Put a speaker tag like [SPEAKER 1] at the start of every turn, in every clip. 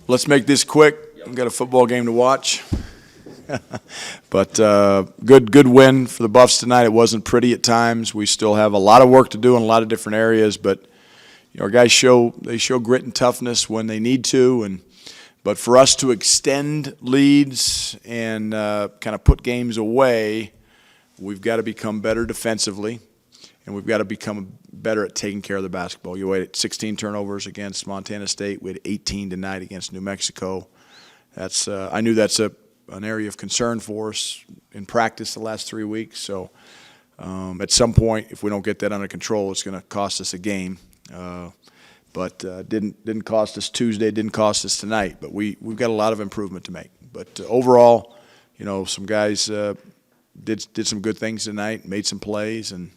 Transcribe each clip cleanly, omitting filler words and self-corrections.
[SPEAKER 1] Let's make this quick. We've got a football game to watch. But good win for the Buffs tonight. It wasn't pretty at times. We still have a lot of work to do in a lot of different areas, but our guys show grit and toughness when they need to. But for us to extend leads and kind of put games away, we've got to become better defensively, and we've got to become better at taking care of the basketball. You had 16 turnovers against Montana State. We had 18 tonight against New Mexico. I knew that's an area of concern for us in practice the last 3 weeks. So at some point, if we don't get that under control, it's going to cost us a game. But didn't cost us Tuesday, didn't cost us tonight. But we've got a lot of improvement to make. But overall, some guys did some good things tonight, made some plays, and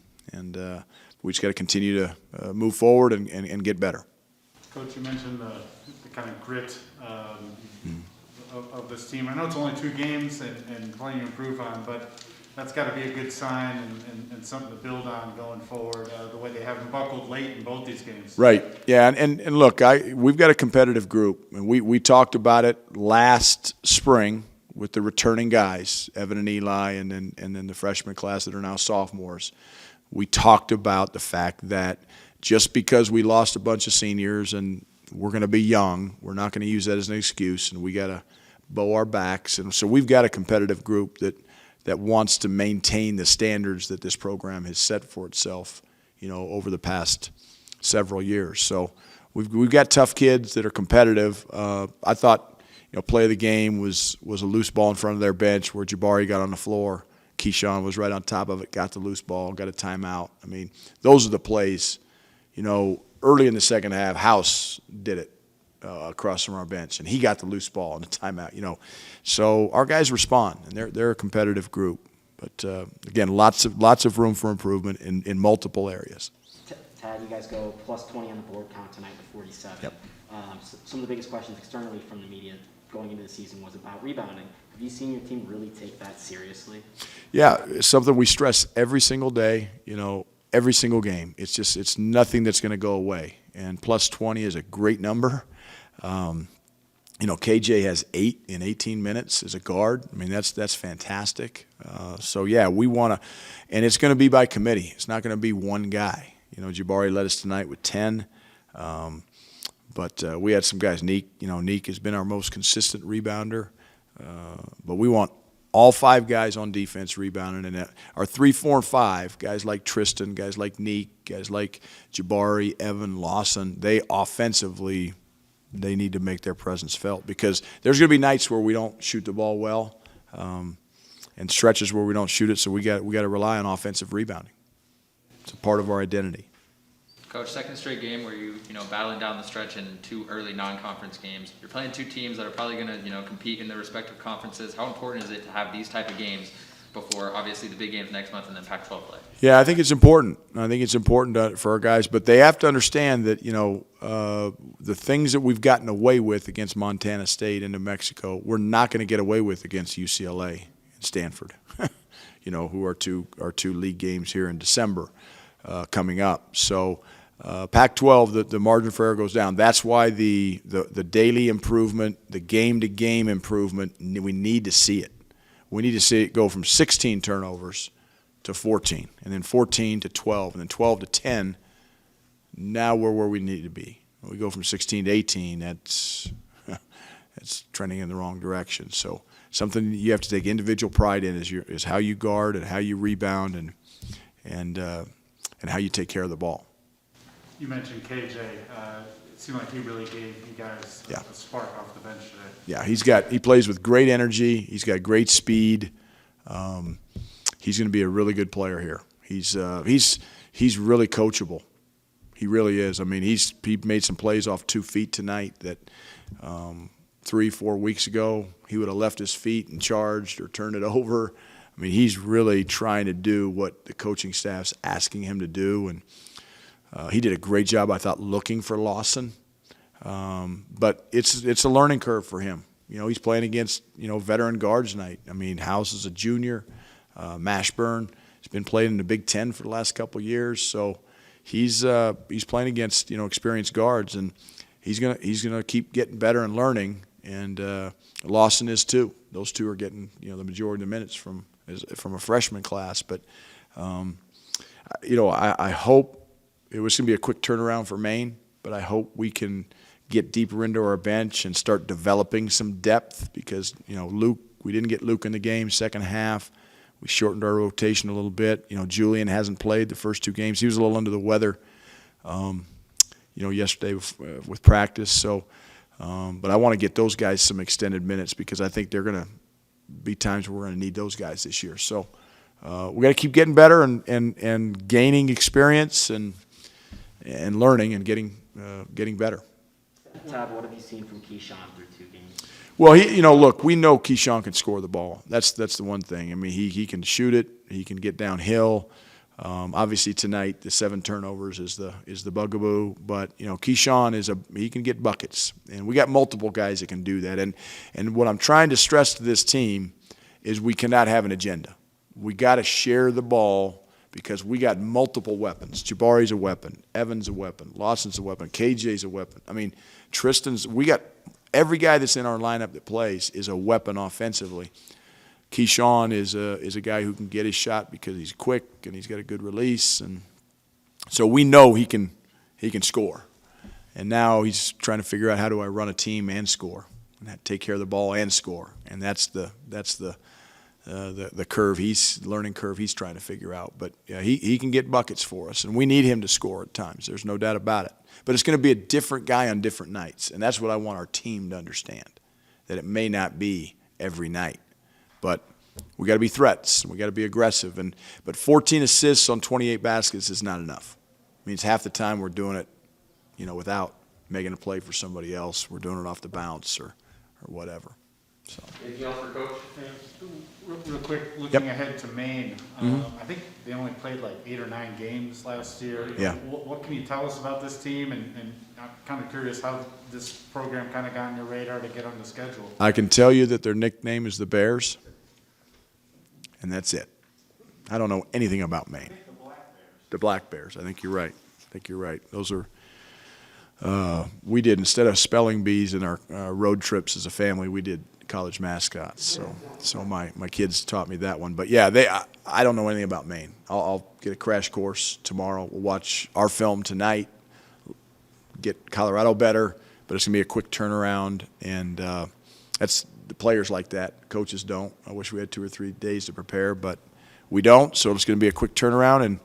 [SPEAKER 1] we just got to continue to move forward and get better.
[SPEAKER 2] Coach, you mentioned the kind of grit of this team. I know it's only 2 games and plenty to improve on, but that's got to be a good sign and something to build on going forward, the way they haven't buckled late in both these games.
[SPEAKER 1] Right. Yeah, and look, we've got a competitive group, and we talked about it last spring with the returning guys, Evan and Eli, and then the freshman class that are now sophomores. We talked about the fact that just because we lost a bunch of seniors and we're going to be young, we're not going to use that as an excuse, and we got to bow our backs. And so we've got a competitive group that wants to maintain the standards that this program has set for itself, over the past several years. So we've got tough kids that are competitive. I thought, play of the game was a loose ball in front of their bench where Jabari got on the floor. Keyshawn was right on top of it, got the loose ball, got a timeout. I mean, those are the plays. Early in the second half, House did it across from our bench, and he got the loose ball and the timeout. So our guys respond, and they're a competitive group. But again, lots of room for improvement in multiple areas.
[SPEAKER 3] Tad, you guys go plus 20 on the board count tonight with 47.
[SPEAKER 1] Yep.
[SPEAKER 3] Some of the biggest questions externally from the media going into the season was about rebounding. Have you seen your team really take that seriously? Yeah,
[SPEAKER 1] it's something we stress every single day, every single game. It's nothing that's going to go away. And plus 20 is a great number. KJ has 8 in 18 minutes as a guard. I mean, that's fantastic. So, yeah, we want to – and it's going to be by committee. It's not going to be one guy. Jabari led us tonight with 10. But we had some guys. Neek has been our most consistent rebounder. But we want all 5 guys on defense rebounding. And our 3, 4, and 5, guys like Tristan, guys like Neek, guys like Jabari, Evan, Lawson, they offensively – they need to make their presence felt because there's going to be nights where we don't shoot the ball well and stretches where we don't shoot it, so we got to rely on offensive rebounding. It's a part of our identity.
[SPEAKER 4] Coach, second straight game where you battling down the stretch in 2 early non-conference games. You're playing 2 teams that are probably going to compete in their respective conferences. How important is it to have these type of games before obviously the big games next month and then Pac-12 play?
[SPEAKER 1] Yeah, I think it's important. I think it's important for our guys, but they have to understand that the things that we've gotten away with against Montana State and New Mexico, we're not going to get away with against UCLA and Stanford. Who are two league games here in December coming up. So Pac-12, the margin for error goes down. That's why the daily improvement, the game-to-game improvement, we need to see it. We need to see it go from 16 turnovers to 14, and then 14 to 12, and then 12 to 10. Now we're where we need to be. When we go from 16 to 18, that's trending in the wrong direction. So something you have to take individual pride in is how you guard and how you rebound and how you take care of the ball.
[SPEAKER 2] You mentioned KJ. It seemed like he really gave you guys a spark off the bench today.
[SPEAKER 1] Yeah, he plays with great energy. He's got great speed. He's going to be a really good player here. He's really coachable. He really is. I mean, he made some plays off 2 feet tonight that 3-4 weeks ago he would have left his feet and charged or turned it over. I mean, he's really trying to do what the coaching staff's asking him to do, and he did a great job, I thought, looking for Lawson. But it's a learning curve for him. He's playing against veteran guards tonight. I mean, House is a junior. Mashburn has been playing in the Big Ten for the last couple of years, so he's playing against experienced guards, and he's gonna keep getting better and learning, and Lawson is too. Those two are getting the majority of the minutes from a freshman class. But I hope it was gonna be a quick turnaround for Maine, but I hope we can get deeper into our bench and start developing some depth, because Luke, we didn't get Luke in the game second half. We shortened our rotation a little bit. Julian hasn't played the first 2 games. He was a little under the weather, yesterday with practice. So, but I want to get those guys some extended minutes, because I think they're going to be times where we're going to need those guys this year. So, we got to keep getting better and gaining experience and learning and getting better.
[SPEAKER 3] Tad, what have you seen from Keyshawn through 2 games?
[SPEAKER 1] Well, look, we know Keyshawn can score the ball. That's the one thing. I mean, he can shoot it. He can get downhill. Obviously tonight the 7 turnovers is the bugaboo. But Keyshawn he can get buckets, and we got multiple guys that can do that. And what I'm trying to stress to this team is we cannot have an agenda. We got to share the ball, because we got multiple weapons. Jabari's a weapon. Evan's a weapon. Lawson's a weapon. KJ's a weapon. I mean, we got every guy that's in our lineup that plays is a weapon offensively. Keyshawn is a guy who can get his shot because he's quick and he's got a good release, and so we know he can score. And now he's trying to figure out, how do I run a team and score, and take care of the ball and score. And that's the learning curve he's trying to figure out. But yeah, he can get buckets for us, and we need him to score at times. There's no doubt about it. But it's going to be a different guy on different nights, and that's what I want our team to understand, that it may not be every night. But we got to be threats, and we got to be aggressive. But 14 assists on 28 baskets is not enough. It means half the time we're doing it, without making a play for somebody else. We're doing it off the bounce or whatever. So.
[SPEAKER 4] Anything else for Coach?
[SPEAKER 2] Real quick, looking ahead to Maine, I think they only played like 8 or 9 games last year.
[SPEAKER 1] Yeah.
[SPEAKER 2] What can you tell us about this team? And I'm kind of curious how this program kind of got on your radar to get on the schedule.
[SPEAKER 1] I can tell you that their nickname is the Bears, and that's it. I don't know anything about Maine.
[SPEAKER 2] I think the Black Bears.
[SPEAKER 1] The Black Bears. I think you're right. Those are. We did, instead of spelling bees in our road trips as a family, we did college mascots. So my kids taught me that one. But yeah, I don't know anything about Maine. I'll get a crash course tomorrow. We'll watch our film tonight, get Colorado better, but it's gonna be a quick turnaround, and that's the players like that. Coaches don't. I wish we had 2 or 3 days to prepare, but we don't. So it's gonna be a quick turnaround, and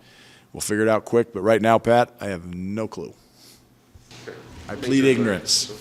[SPEAKER 1] we'll figure it out quick. But right now, Pat, I have no clue. I plead ignorance.